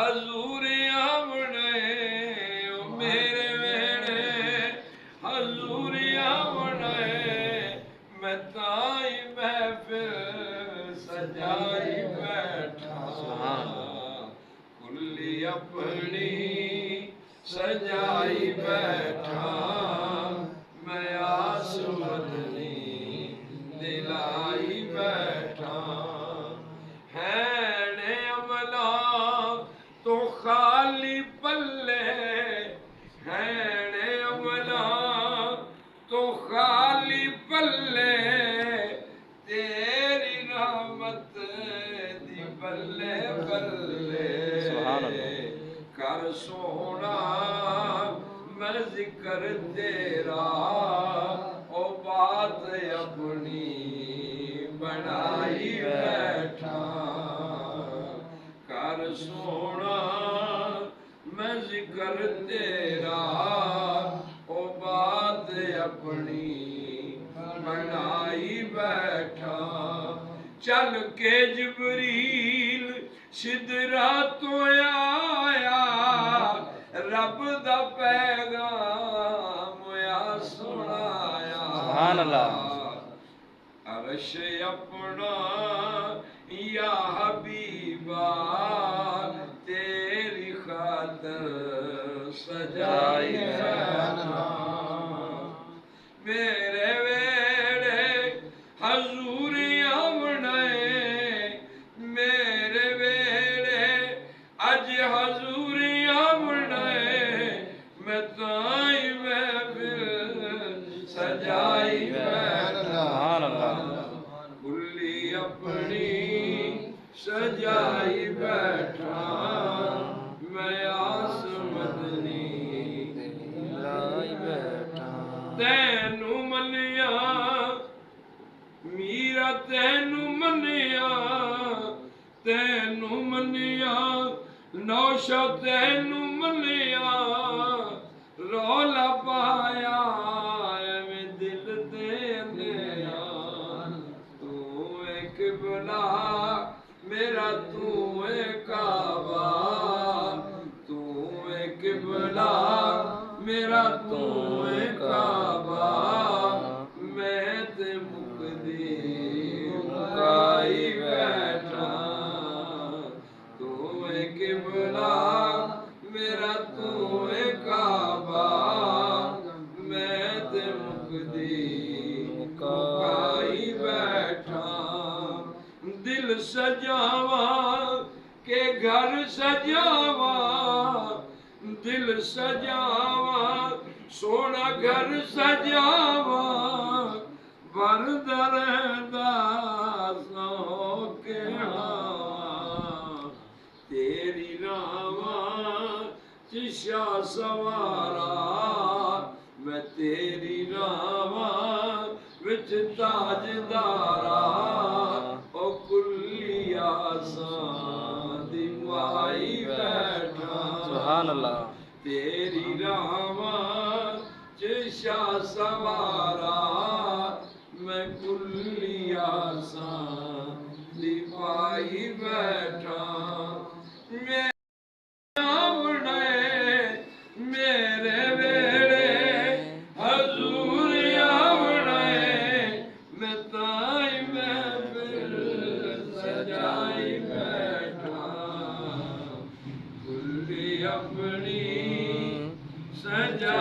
हजूर आवणे मेरे वेड़े हजूर आवणे मैं ताई महफिल सजाई बैठा कुल्ली अपनी सजाई बैठा मैं आस मदनी दिलाई बैठा हैने अमला तो खाली पल्ले हैने अमला तो खाली पल्ले तेरी रहमत दी बल्ले बल्ले कर सोना मैं जिक्र तेरा ओ बात अपनी बनाई बैठा कर सोना मैं जिक्र तेरा ओ बात अपनी बनाई बैठा चल के जिबरील सिदरा तो आया रब दा पैगाम या सुनाया सुभान अल्लाह अर्श अपना या हबीबा तेरी खातर सजाई बैठा मेरे वेड़े हजूर आवणे मेरे वेड़े अज हजूर आवणे मैं ताई महफिल सजाई बैठा कुल्ली अपनी सजाई बैठा मैं आस मदनी लाई बैठा तैनू मनिया मीरा तैनू मनिया नौशा तैनू मनिया रौला पाया एवें दिल दे दिया तू एक बुला मेरा तू एक काबा तू एक बुला मेरा तू एक काबा मैं ते मुकदी मुकाई बैठा तू एक बुला मेरा तू एक काबा मैं ते मुकदी मुकाई बैठा दिल सजावा के घर सजावा दिल सजावा सोना घर सजावा बरदर दासो के तेरी रावा चिशा सवारा मैं तेरी रावा विच ताजदारा ओ कुलिया दी माई बैठा सुभान अल्लाह तेरी रावा चिशा सवारा मैं कुलिया दी माई बैठा मेरे वेड़े हजूर आवणे मैं ताई महफिल सजाई बैठा कुल्ली अपनी सजा